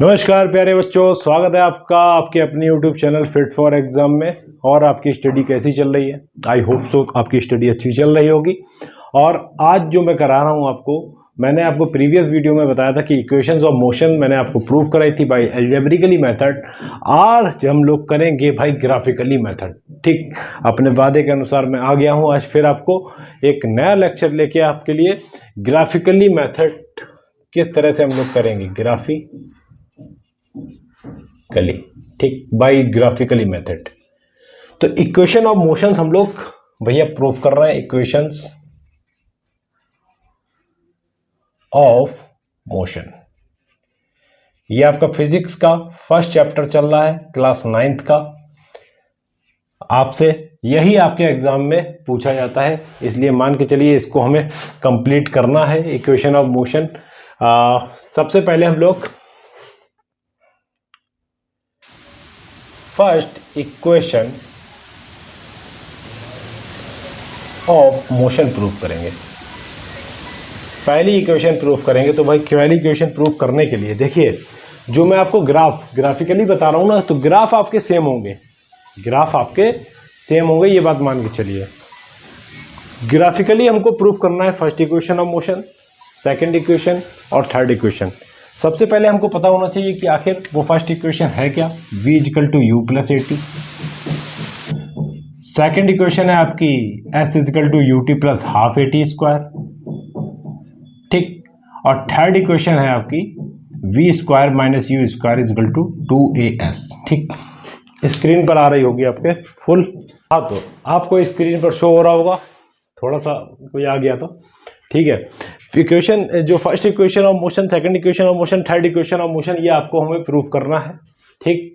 नमस्कार प्यारे बच्चों, स्वागत है आपका आपके अपने YouTube channel fit for exam में। और आपकी स्टडी कैसी चल रही है? आई होप सो आपकी स्टडी अच्छी चल रही होगी। और आज जो मैं करा रहा हूँ आपको, मैंने आपको प्रीवियस वीडियो में बताया था कि इक्वेशंस ऑफ मोशन मैंने आपको प्रूव कराई थी बाय एल्जेब्रिकली मेथड। आज हम लोग करेंगे भाई ग्राफिकली मेथड। ठीक, अपने वादे के अनुसार मैं आ गया हूँ आज फिर आपको एक नया लेक्चर लेके आपके लिए। ग्राफिकली मेथड किस तरह से हम लोग करेंगे, ग्राफिकली, ठीक, बाय ग्राफिकली मेथड। तो इक्वेशन ऑफ मोशंस हम लोग भैया प्रूव कर रहे हैं। इक्वेशंस ऑफ मोशन, ये आपका फिजिक्स का फर्स्ट चैप्टर चल रहा है, क्लास 9th का। आपसे यही आपके एग्जाम में पूछा जाता है, इसलिए मान के चलिए इसको हमें कंप्लीट करना है। इक्वेशन ऑफ मोशन सबसे पहले हम लोग first equation of motion prove करेंगे। पहली इक्वेशन प्रूव करेंगे। तो भाई पहली इक्वेशन प्रूव करने के लिए देखिए, जो मैं आपको ग्राफिकली बता रहा हूं ना, तो ग्राफ आपके सेम होंगे, ग्राफ आपके सेम होंगे, ये बात मान के चलिए। ग्राफिकली हमको प्रूव करना है first equation of motion, second equation और थर्ड इक्वेशन। सबसे पहले हमको पता होना चाहिए कि आखिर वो फर्स्ट इक्वेशन है क्या, v = u + at। Second equation है आपकी s = ut + ½ at²। ठीक, और थर्ड इक्वेशन है आपकी v² - u² = 2as। ठीक, स्क्रीन पर आ रही होगी आपके फुल। हाँ, तो आपको स्क्रीन पर शो हो रहा होगा, थोड़ा सा कोई आ गया तो ठीक है। इक्वेशन जो first equation of motion, second equation of motion, third equation of motion, ये आपको हमें प्रूव करना है। ठीक,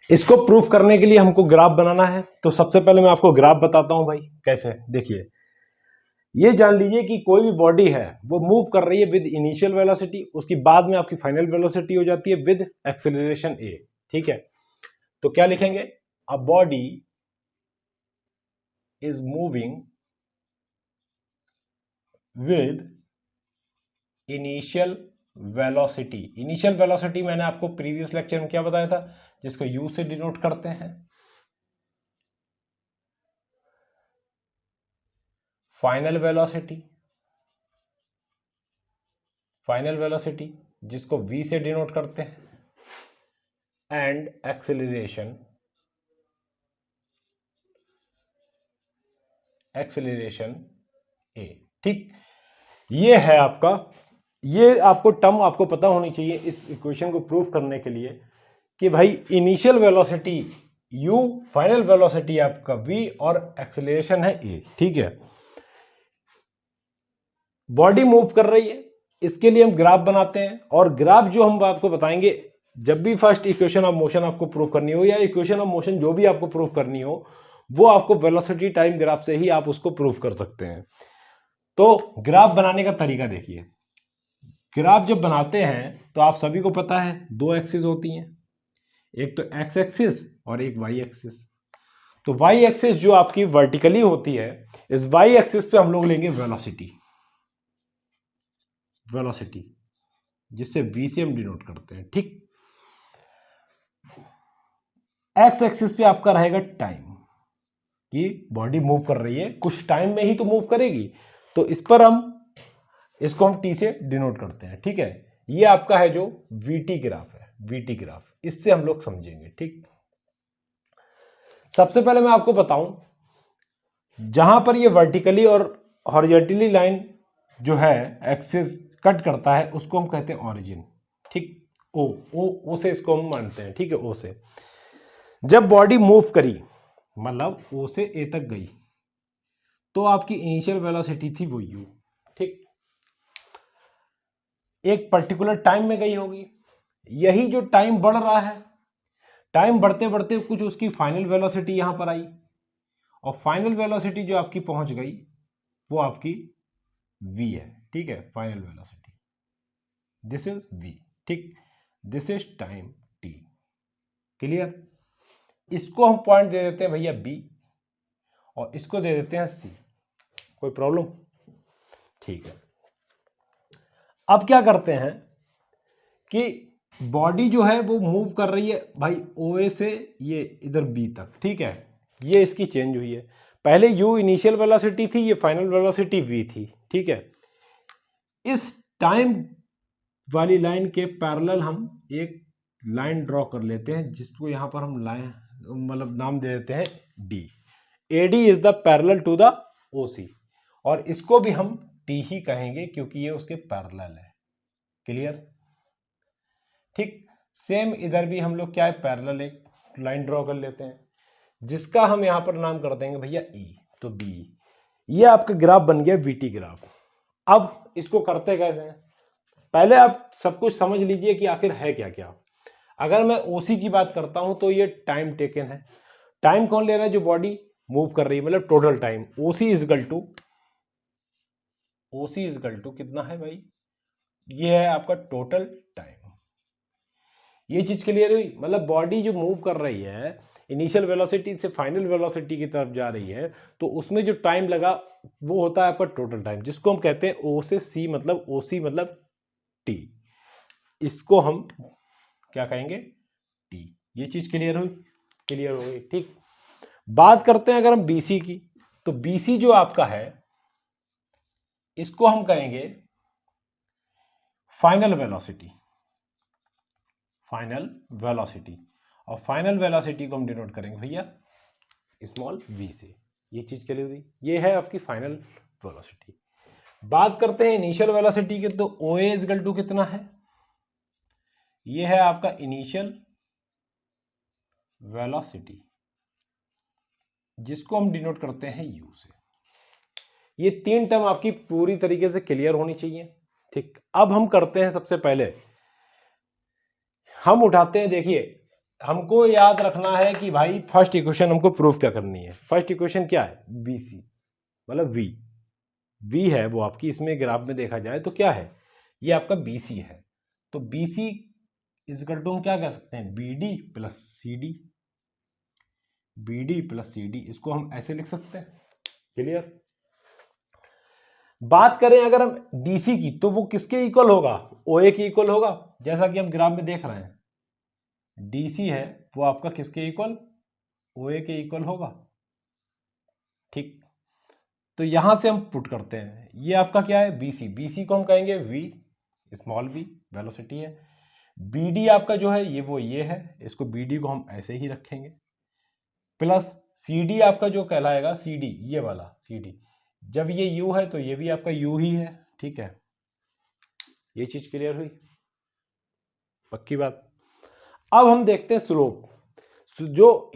इसको प्रूफ करने के लिए हमको ग्राफ बनाना है। तो सबसे पहले मैं आपको ग्राफ बताता हूं भाई कैसे। देखिए, ये जान लीजिए कि कोई भी बॉडी है वो मूव कर रही है विद इनिशियल वेलोसिटी, उसकी बाद में आपकी फाइनल वेलोसिटी हो जाती है विद एक्सेलरेशन a। ठीक है, तो क्या लिखेंगे? A body is moving with initial velocity. Initial velocity मैंने आपको प्रीवियस लेक्चर में क्या बताया था, जिसको u से डिनोट करते हैं। फाइनल वेलोसिटी, फाइनल वेलोसिटी जिसको v से डिनोट करते हैं। And acceleration, acceleration a। ठीक, ये है आपका, ये आपको टर्म आपको पता होनी चाहिए इस इक्वेशन को प्रूव करने के लिए कि भाई initial velocity u, final velocity आपका v और एक्सेलरेशन है a। ठीक है, बॉडी मूव कर रही है, इसके लिए हम ग्राफ बनाते हैं। और ग्राफ जो हम आपको बताएंगे, जब भी फर्स्ट इक्वेशन ऑफ मोशन आपको प्रूव करनी हो या इक्वेशन ऑफ मोशन जो भी आपको प्रूव करनी हो, वो आपको वेलोसिटी टाइम ग्राफ से ही आप उसको प्रूव कर सकते हैं। तो ग्राफ बनाने का तरीका देखिए। ग्राफ जब बनाते हैं तो आप सभी को पता है दो एक्सिस होती हैं, एक तो एक्स एक्सिस और एक वाई एक्सिस। तो वाई एक्सिस जो आपकी वर्टिकली होती है, इस वाई एक्सिस पे हम लोग लेंगे वेलोसिटी, वेलोसिटी जिससे v से हम डिनोट करते हैं। ठीक, एक्स एक्सिस पे आपका रहेगा टाइम, कि बॉडी मूव कर रही है, कुछ टाइम में ही तो मूव करेगी, तो इस पर इसको हम t से डिनोट करते हैं। ठीक है, ये आपका है जो vt ग्राफ है, vt ग्राफ, इससे हम लोग समझेंगे। ठीक, सबसे पहले मैं आपको बताऊं, जहां पर ये वर्टिकली और हॉरिजॉन्टली लाइन जो है एक्सिस कट करता है, उसको हम कहते हैं ओरिजिन। ठीक, ओ से इसको हम मानते हैं। ठीक है, ओ से जब बॉडी मूव करी, मतलब ओ से ए तक गई, तो आपकी इनिशियल वेलोसिटी थी वो u। ठीक, एक पर्टिकुलर टाइम में गई होगी, यही जो टाइम बढ़ रहा है, टाइम बढ़ते बढ़ते कुछ उसकी फाइनल वेलोसिटी यहां पर आई, और फाइनल वेलोसिटी जो आपकी पहुंच गई वो आपकी v है। ठीक है, final velocity, this is v। ठीक, this is time t। Clear? इसको हम पॉइंट दे देते हैं भैया b, और इसको दे देते हैं c। कोई प्रॉब्लम? ठीक है, अब क्या करते हैं कि बॉडी जो है वो मूव कर रही है भाई OA से ये इधर B तक, ठीक है, ये इसकी चेंज हुई है। पहले U इनिशियल वेलोसिटी थी, ये फाइनल वेलोसिटी V थी, ठीक है। इस टाइम वाली लाइन के पैरेलल हम एक लाइन ड्रॉ कर लेते हैं, जिसको यहां पर हम लाइन मतलब नाम दे देते हैं D। AD is the parallel to the OC, और इसको भी हम T ही कहेंगे क्योंकि ये उसके पैरेलल है। क्लियर? ठीक। सेम इधर भी हम लोग क्या है, पैरेलल एक लाइन ड्रॉ कर लेते हैं, जिसका हम यहां पर नाम कर देंगे भैया E। तो B, ये आपका ग्राफ बन गया VT ग्राफ। अब इसको करते कैसे हैं, पहले आप सब कुछ समझ लीजिए कि आखिर है क्या क्या। अगर मैं OC की बात करता हूं तो ये टाइम टेकन है। टाइम कौन ले रहा है, जो बॉडी मूव कर रही है, मतलब total time. OC is equal to कितना है भाई, ये है आपका टोटल टाइम। ये चीज क्लियर हुई, मतलब बॉडी जो मूव कर रही है इनिशियल वेलोसिटी से फाइनल वेलोसिटी की तरफ जा रही है, तो उसमें जो टाइम लगा वो होता है आपका टोटल टाइम, जिसको हम कहते हैं O से C, मतलब OC मतलब T। इसको हम क्या कहेंगे, T। ये चीज क्लियर हुई? क्लियर हो गई, ठीक। बात करते हैं अगर हम BC की, तो BC जो आपका है इसको हम कहेंगे फाइनल वेलोसिटी। फाइनल वेलोसिटी, और फाइनल वेलोसिटी को हम डिनोट करेंगे भैया स्मॉल v से। ये चीज क्लियर हुई, ये है आपकी फाइनल वेलोसिटी। बात करते हैं इनिशियल वेलोसिटी के, तो OA इक्वल टू कितना है, ये है आपका इनिशियल वेलोसिटी, जिसको हम डिनोट करते हैं U से। ये तीन टर्म आपकी पूरी तरीके से क्लियर होनी चाहिए, ठीक। अब हम करते हैं, सबसे पहले हम उठाते हैं, देखिए हमको याद रखना है कि भाई फर्स्ट इक्वेशन हमको प्रूफ क्या करनी है। फर्स्ट इक्वेशन क्या है, BC मतलब V है वो आपकी, इसमें ग्राफ में देखा जाए तो क्या है, ये आपका BC है। तो BC इक्वल टू हम क्या कह सकते हैं, BD plus CD। BD plus CD, इसको हम ऐसे लिख सकते हैं। क्लियर? बात करें अगर हम DC की, तो वो किसके इक्वल होगा, OA के इक्वल होगा, जैसा कि हम ग्राफ में देख रहे हैं। DC है वो आपका किसके इक्वल, OA के इक्वल होगा, ठीक। तो यहां से हम पुट करते हैं, ये आपका क्या है BC को हम कहेंगे V स्मॉल v वेलोसिटी है। BD आपका जो है ये है, इसको BD को हम ऐसे ही रखेंगे, प्लस CD आपका जो कहलाएगा CD, ये वाला CD, जब ये U है तो ये भी आपका U ही है, ठीक है। ये चीज क्लियर हुई, पक्की बात। अब हम देखते हैं स्लोप। जो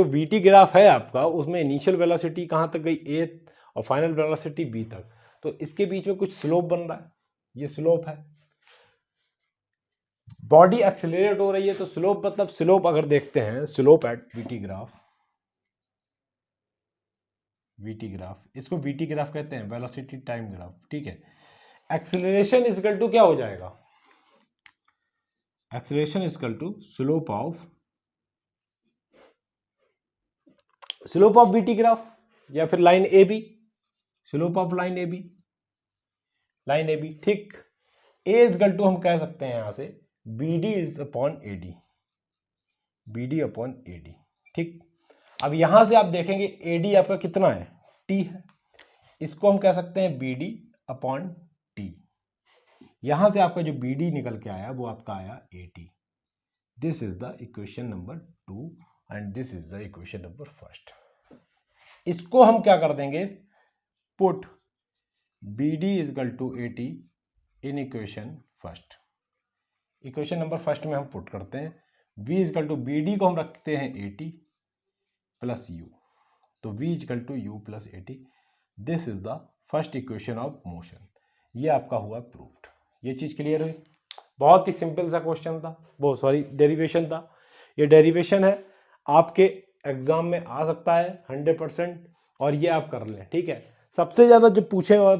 VT ग्राफ है आपका, उसमें इनिशियल वेलोसिटी कहां तक गई, A, और फाइनल वेलोसिटी B तक, तो इसके बीच में कुछ स्लोप बन रहा है, ये स्लोप है। बॉडी एक्सेलरेट हो रही है, तो स्लोप मतलब स्लोप अगर देखते हैं, स्लोप एट VT ग्राफ, इसको VT ग्राफ कहते हैं, वेलोसिटी टाइम ग्राफ, ठीक है। एक्सेलरेशन इज इक्वल टू क्या हो जाएगा, acceleration is equal to slope of VT graph, या फिर line AB, slope of line AB, ठीक। A इज इक्वल टू हम कह सकते हैं यहां से BD इज अपॉन AD, ठीक। अब यहां से आप देखेंगे AD आपका कितना है, T है, इसको हम कह सकते हैं BD अपॉन T। यहां से आपका जो BD निकल के आया वो आपका आया AT। This is the equation number 2 and this is the equation number 1। इसको हम क्या कर देंगे, put BD is equal to AT in equation 1। Equation number 1 में हम पुट करते हैं, V is equal to BD को हम रखते हैं AT प्लस U, तो V is equal to U plus AT। This is the first equation of motion. ये आपका हुआ प्रूव्ड। ये चीज क्लियर हुई, बहुत ही सिंपल सा क्वेश्चन था, वो सॉरी डेरिवेशन था। ये डेरिवेशन है, आपके एग्जाम में आ सकता है 100%, और ये आप कर लें, ठीक है। सबसे ज्यादा जो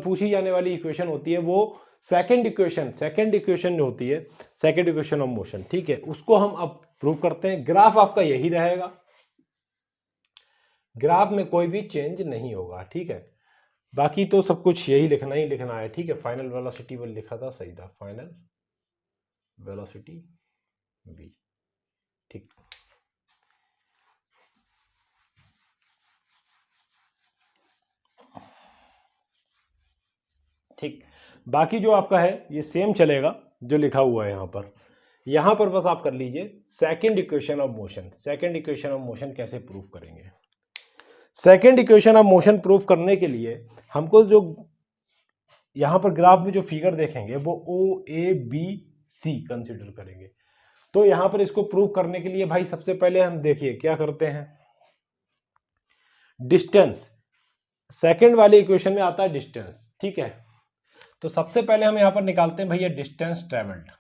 पूछी जाने वाली इक्वेशन होती है वो सेकंड इक्वेशन जो होती है, सेकंड इक्वेशन ऑफ मोशन, ठीक है, उसको हम अब प्रूव करते हैं। ग्राफ आपका यही रहेगा, ग्राफ में कोई भी चेंज नहीं होगा, ठीक है। बाकी तो सब कुछ यही लिखना ही लिखना है, ठीक है। फाइनल वेलोसिटी वो लिखा था, सही था, फाइनल वेलोसिटी v, ठीक। ठीक, बाकी जो आपका है ये सेम चलेगा जो लिखा हुआ है यहाँ पर। यहाँ पर बस आप कर लीजिए second equation of motion. Second equation of motion कैसे प्रूव करेंगे? Second equation of motion prove करने के लिए हमको जो यहाँ पर ग्राफ में जो फिगर देखेंगे वो ओ ए बी सी कंसिडर करेंगे। तो यहाँ पर इसको प्रूव करने के लिए भाई सबसे पहले हम देखिए क्या करते हैं, डिस्टेंस। सेकंड वाले इक्वेशन में आता है डिस्टेंस, ठीक है। तो सबसे पहले हम यहाँ पर निकालते हैं भैया डिस्टेंस ट्रेवल्ड।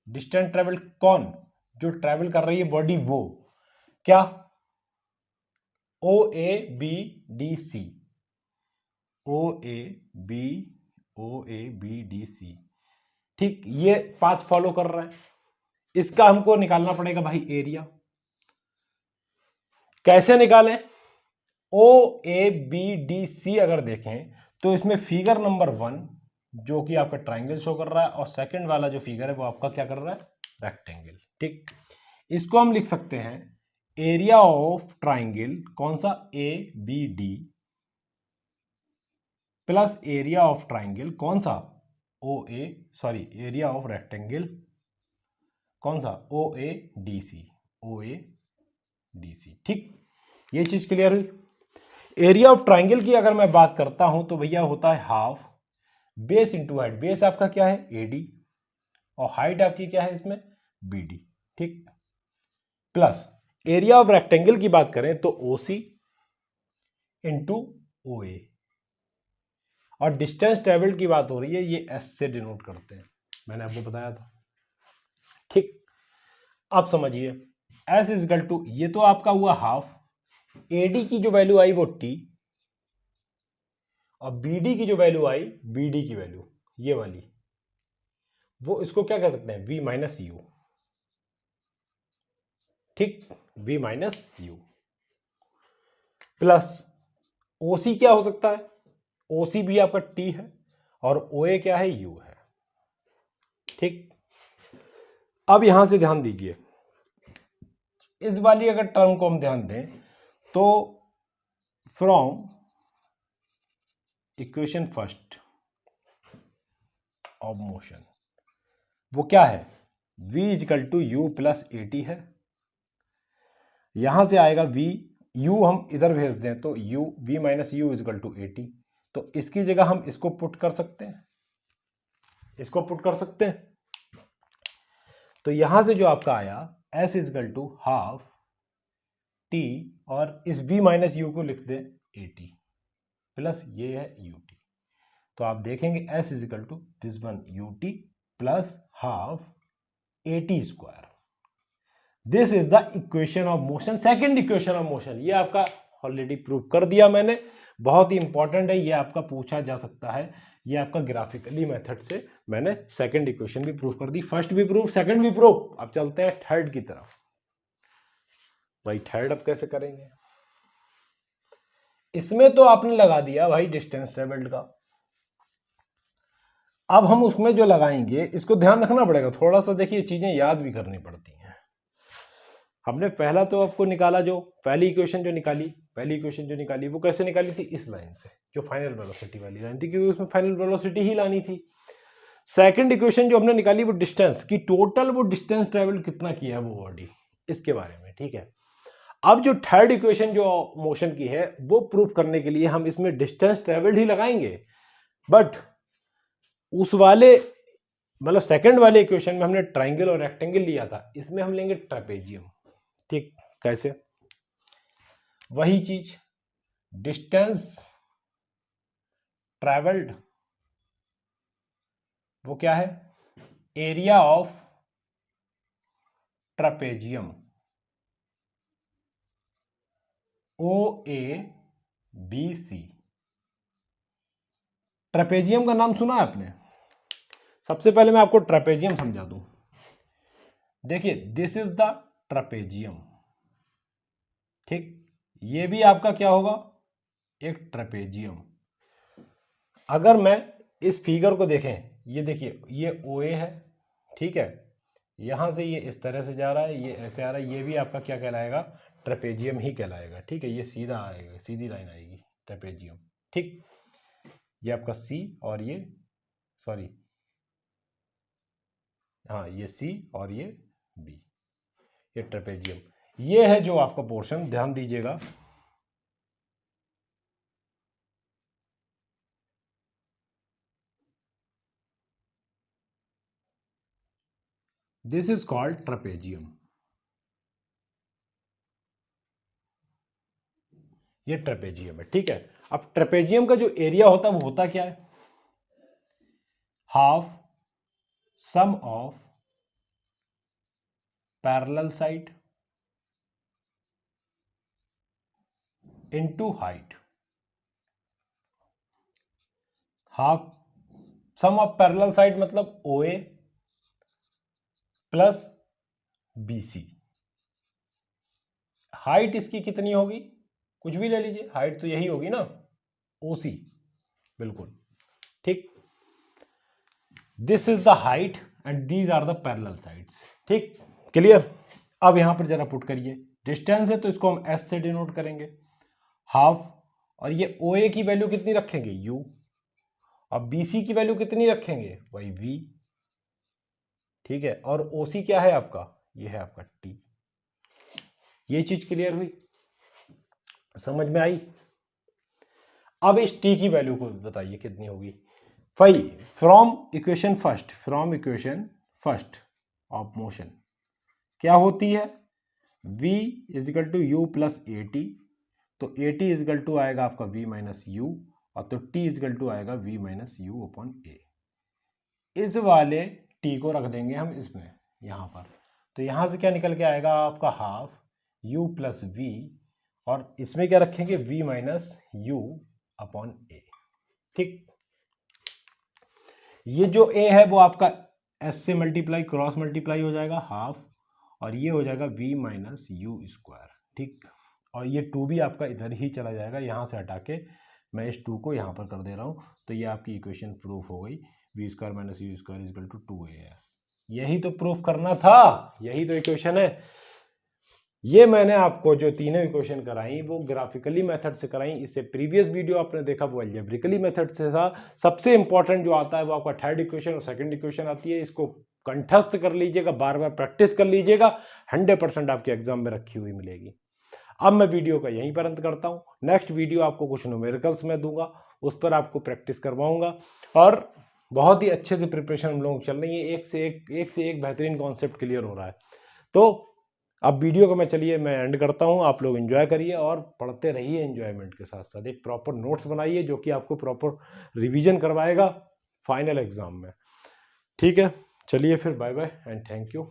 डिस्टेंस ट्रेवल्ड कौन? जो ट्रेवल कर रही है बॉडी, वो क्या? O A B D C, O A B D C, ठीक। ये पाथ फॉलो कर रहा है, इसका हमको निकालना पड़ेगा भाई एरिया। कैसे निकालें? ओ ए बी डी सी अगर देखें तो इसमें फिगर नंबर 1 जो कि आपका ट्राइंगल शो कर रहा है, और सेकंड वाला जो फिगर है वो आपका क्या कर रहा है, रेक्टेंगल, ठीक। इसको हम लिख सकते हैं एरिया ऑफ ट्राइंगल, कौन सा, A B D, plus area of triangle कौन सा, O A, sorry area of rectangle कौन सा, O A D C, O A D C, ठीक। ये चीज क्लियर हुई। एरिया ऑफ ट्राइंगल की अगर मैं बात करता हूं तो भैया होता है half base into height. Base आपका क्या है, एडी, और हाइट आपकी क्या है इसमें, बीडी, ठीक। प्लस एरिया ऑफ रेक्टेंगल की बात करें तो ओसी इंटू ओ ए, और डिस्टेंस ट्रेवल्ड की बात हो रही है, ये एस से डिनोट करते हैं, मैंने आपको बताया था, ठीक। अब समझिए एस इजकल टू, ये तो आपका हुआ हाफ, एडी की जो वैल्यू आई वो टी, और बीडी की जो वैल्यू आई, बीडी की वैल्यू ये वाली, वो इसको क्या कह सकते हैं, v माइनस यू, ठीक, v minus you. Plus OC क्या हो सकता है, ओसी भी आपका टी है, और ओए क्या है, यू है, ठीक। अब यहां से ध्यान दीजिए, इस वाली अगर टर्म को हम ध्यान दें तो from equation first of motion वो क्या है, v is equal to u plus a t है। यहां से आएगा v, u हम इधर भेज दें तो u, v minus u is equal to a t. तो इसकी जगह हम इसको पुट कर सकते हैं, इसको पुट कर सकते हैं। तो यहां से जो आपका आया s is equal to half t, और इस v माइनस यू को लिख दें ए टी, प्लस ये है यू टी। तो आप देखेंगे s is equal to this one u t plus half a t square. This is the equation of motion, second equation of motion. ये आपका ऑलरेडी प्रूव कर दिया मैंने, बहुत ही इंपॉर्टेंट है, ये आपका पूछा जा सकता है। ये आपका ग्राफिकली मेथड से मैंने सेकंड इक्वेशन भी प्रूव कर दी, फर्स्ट भी प्रूव, सेकंड भी प्रूव। अब चलते हैं थर्ड की तरफ। भाई थर्ड अब कैसे करेंगे? इसमें तो आपने लगा दिया भाई डिस्टेंस ट्रेवल्ड का, अब हम उसमें जो लगाएंगे इसको ध्यान रखना पड़ेगा थोड़ा सा, देखिए चीजें याद भी करनी पड़ती हैं। हमने पहला तो आपको निकाला, जो पहली इक्वेशन जो निकाली वो कैसे निकाली थी, इस लाइन से, जो फाइनल वेलोसिटी वाली लाइन थी, क्योंकि उसमें फाइनल वेलोसिटी ही लानी थी। सेकंड इक्वेशन जो हमने निकाली वो डिस्टेंस की, टोटल वो डिस्टेंस ट्रेवल कितना किया है वो बॉडी, इसके बारे में, ठीक है। अब जो थर्ड इक्वेशन जो मोशन की है वो प्रूफ करने के लिए हम इसमें डिस्टेंस ट्रेवल्ड ही लगाएंगे, बट उस वाले मतलब सेकंड वाले इक्वेशन में हमने ट्राइंगल और रेक्टेंगल लिया था, इसमें हम लेंगे ट्रेपेजियम, ठीक। कैसे? वही चीज, डिस्टेंस ट्रेवल्ड वो क्या है, area of trapezium, O A B C. Trapezium का नाम सुना है आपने? सबसे पहले मैं आपको ट्रेपेजियम समझा दूं। देखिए दिस इज द ट्रेपेजियम, ठीक। ये भी आपका क्या होगा, एक ट्रेपेजियम। अगर मैं इस फिगर को देखें, ये देखिए ये OA है, ठीक है, यहां से ये इस तरह से जा रहा है, ये ऐसे आ रहा है, ये भी आपका क्या कहलाएगा, ट्रेपेजियम ही कहलाएगा, ठीक है। ये सीधा आएगा, सीधी लाइन आएगी, ट्रेपेजियम, ठीक। ये आपका C और ये सॉरी हाँ ये C और ये B, ये ट्रेपेजियम, ये है जो आपका पोर्शन, ध्यान दीजिएगा। दिस इज कॉल्ड ट्रेपेजियम, ये ट्रेपेजियम है, ठीक है। अब ट्रेपेजियम का जो एरिया होता है वो होता क्या है, half sum of parallel side into height. Half sum of parallel side मतलब OA प्लस BC। हाइट इसकी कितनी होगी, कुछ भी ले लीजिए, हाइट तो यही होगी ना, OC, बिल्कुल ठीक। This is the height and these are the parallel sides, ठीक, क्लियर। अब यहां पर जरा पुट करिए, डिस्टेंस है तो इसको हम S से डिनोट करेंगे, हाफ, और ये OA की वैल्यू कितनी रखेंगे, U, और BC की वैल्यू कितनी रखेंगे, वही V, ठीक है। और OC क्या है आपका, ये है आपका T। ये चीज क्लियर हुई, समझ में आई। अब इस T की वैल्यू को बताइए कितनी होगी। From equation first of motion क्या होती है, V is equal to u plus AT, तो AT इजिकल टू आएगा आपका V माइनस यू, और तो T इजिकल टू आएगा V minus u upon A। इस वाले T को रख देंगे हम इसमें, यहां पर, तो यहां से क्या निकल के आएगा आपका हाफ U प्लस V, और इसमें क्या रखेंगे, V minus u upon A, ठीक। ये जो A है वो आपका S से मल्टीप्लाई, क्रॉस मल्टीप्लाई हो जाएगा हाफ, और ये हो जाएगा V माइनस यू स्क्वायर, ठीक। और ये 2 भी आपका इधर ही चला जाएगा, यहां से हटा के मैं इस 2 को यहां पर कर दे रहा हूं, तो ये आपकी इक्वेशन प्रूफ हो गई, V square minus u square equal to 2AS। यही तो प्रूफ करना था, यही तो इक्वेशन है। ये मैंने आपको जो तीनों इक्वेशन कराई वो ग्राफिकली मेथड से कराई, इससे प्रीवियस वीडियो आपने देखा वो अलजेब्रिकली मेथड से था। सबसे इंपॉर्टेंट जो आता है वो आपका थर्ड इक्वेशन और सेकंड इक्वेशन आती है, इसको कंठस्थ कर लीजिएगा, बार बार प्रैक्टिस कर लीजिएगा, 100% आपके एग्जाम में रखी हुई मिलेगी। अब मैं वीडियो का यहीं पर अंत करता हूँ, नेक्स्ट वीडियो आपको कुछ न्यूमेरिकल्स में दूंगा, उस पर आपको प्रैक्टिस करवाऊंगा, और बहुत ही अच्छे से प्रिपरेशन हम लोग चल रही है, एक से एक बेहतरीन कॉन्सेप्ट क्लियर हो रहा है। तो अब वीडियो को मैं एंड करता हूं, आप लोग एंजॉय करिए और पढ़ते रहिए एंजॉयमेंट के साथ साथ, एक प्रॉपर नोट्स बनाइए जो कि आपको प्रॉपर रिवीजन करवाएगा फाइनल एग्जाम में, ठीक है। चलिए फिर, bye bye and thank you.